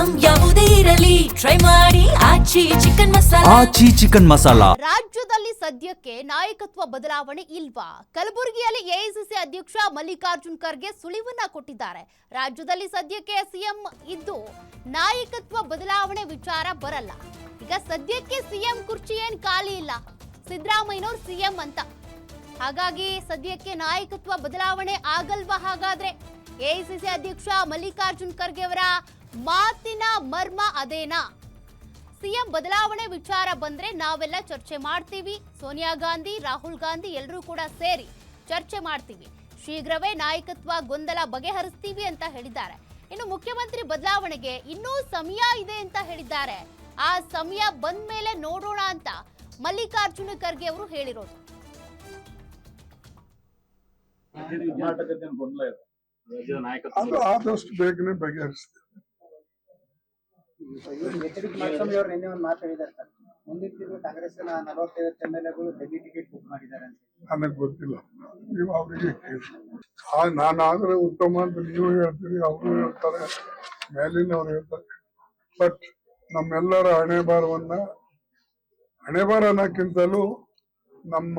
Item ಯಾವುದೇ ಇರಲಿ try ಮಾಡಿ ಆಚಿ ಚಿಕನ್ ಮಸಾಲಾ. ರಾಜ್ಯದಲ್ಲಿ ಸದ್ಯಕ್ಕೆ ನಾಯಕತ್ವ ಬದಲಾವಣೆ ಇಲ್ವಾ? ಕಲಬುರಗಿಯಲ್ಲಿ ಎಐಸಿಸಿ ಅಧ್ಯಕ್ಷ ಮಲ್ಲಿಕಾರ್ಜುನ್ ಖರ್ಗೆ ಸುಳಿವನ್ನ ಕೊಟ್ಟಿದ್ದಾರೆ. ರಾಜ್ಯದಲ್ಲಿ ಸದ್ಯಕ್ಕೆ ಸಿಎಂ ಇದ್ದು ನಾಯಕತ್ವ ಬದಲಾವಣೆ ವಿಚಾರ ಬರಲ್ಲ. ಈಗ ಸದ್ಯಕ್ಕೆ ಸಿಎಂ ಕುರ್ಚಿ ಏನ್ ಖಾಲಿ ಇಲ್ಲ, ಸಿದ್ದರಾಮಯ್ಯನವರು ಸಿಎಂ ಅಂತ. ಹಾಗಾಗಿ ಸದ್ಯಕ್ಕೆ ನಾಯಕತ್ವ ಬದಲಾವಣೆ ಆಗಲ್ವಾ? ಹಾಗಾದ್ರೆ ಎಐಸಿಸಿ ಅಧ್ಯಕ್ಷ ಮಲ್ಲಿಕಾರ್ಜುನ್ ಖರ್ಗೆ ಅವರ ಮಾತಿನ ಮರ್ಮ ಅದೇನಾ? ಸಿಎಂ ಬದಲಾವಣೆ ವಿಚಾರ ಬಂದ್ರೆ ನಾವೆಲ್ಲ ಚರ್ಚೆ ಮಾಡ್ತೀವಿ. ಸೋನಿಯಾ ಗಾಂಧಿ, ರಾಹುಲ್ ಗಾಂಧಿ ಎಲ್ಲರೂ ಕೂಡ ಸೇರಿ ಚರ್ಚೆ ಮಾಡ್ತೀವಿ. ಶೀಘ್ರವೇ ನಾಯಕತ್ವ ಗೊಂದಲ ಬಗೆಹರಿಸ್ತೀವಿ ಅಂತ ಹೇಳಿದ್ದಾರೆ. ಇನ್ನು ಮುಖ್ಯಮಂತ್ರಿ ಬದಲಾವಣೆಗೆ ಇನ್ನೂ ಸಮಯ ಇದೆ ಅಂತ ಹೇಳಿದ್ದಾರೆ. ಆ ಸಮಯ ಬಂದ ಮೇಲೆ ನೋಡೋಣ ಅಂತ ಮಲ್ಲಿಕಾರ್ಜುನ ಖರ್ಗೆ ಅವರು ಹೇಳಿರೋದು. ಅದು ಆದಷ್ಟು ಬೇಗನೆ ಬಗೆಹರಿಸ್ತೇವೆ. ನಿನ್ನೆ ಒಂದು ಮಾತು ಹೇಳಿದ್ದಾರೆ ಸರ್, ಮುಂದಿನ ತಿಂಗಳು ಕಾಂಗ್ರೆಸ್ನ 45 MLAಗಳು ಡೆಲ್ಲಿ ಟಿಕೆಟ್ ಬುಕ್ ಮಾಡಿದ್ದಾರೆ ಅಂತ. ನನಗೆ ಗೊತ್ತಿಲ್ಲ, ನೀವು ಅವರಿಗೆ ಕೇಳಿ. ನಾನಾದ್ರೆ ಉತ್ತಮ ಅಂತ ನೀವು ಹೇಳ್ತೀರಿ, ಅವರು ಹೇಳ್ತಾರೆ, ಮೇಲಿನವ್ರು ಹೇಳ್ತಾರೆ. ಬಟ್ ನಮ್ಮೆಲ್ಲರ ಹಣೆಬಾರ ಅನ್ನೋಕ್ಕಿಂತಲೂ ನಮ್ಮ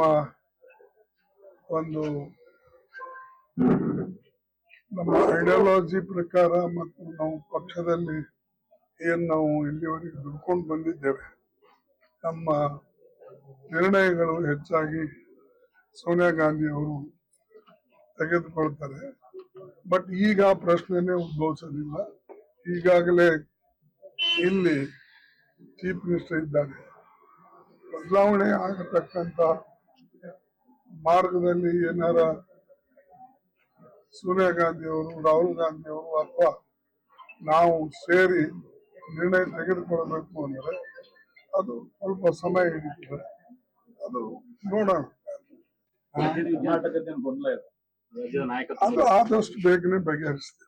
ಐಡಿಯಾಲಜಿ ಪ್ರಕಾರ ಮತ್ತು ನಾವು ಪಕ್ಷದಲ್ಲಿ ನಾವು ಇಲ್ಲಿವರೆಗೆ ದುಡ್ಕೊಂಡು ಬಂದಿದ್ದೇವೆ, ನಮ್ಮ ನಿರ್ಣಯಗಳು ಹೆಚ್ಚಾಗಿ ಸೋನಿಯಾ ಗಾಂಧಿ ಅವರು ತೆಗೆದುಕೊಳ್ತಾರೆ. ಬಟ್ ಈಗ ಆ ಪ್ರಶ್ನೆನೇ ಉದ್ಭವಿಸೋದಿಲ್ಲ. ಈಗಾಗಲೇ ಇಲ್ಲಿ ಚೀಫ್ ಮಿನಿಸ್ಟರ್ ಇದ್ದಾರೆ. ಬದಲಾವಣೆ ಆಗತಕ್ಕಂತ ಮಾರ್ಗದಲ್ಲಿ ಏನಾರ ಸೋನಿಯಾ ಗಾಂಧಿ ಅವರು, ರಾಹುಲ್ ಗಾಂಧಿ ಅವರು ಅಥವಾ ನಾವು ಸೇರಿ ನಿರ್ಣಯ ತೆಗೆದುಕೊಳ್ಬೇಕು ಅಂದರೆ ಅದು ಸ್ವಲ್ಪ ಸಮಯ ಹಿಡಿತದೆ. ಅದು ನೋಡೋಣ. ಅದು ಆದಷ್ಟು ಬೇಗನೆ ಬಗೆಹರಿಸ್ತೇವೆ.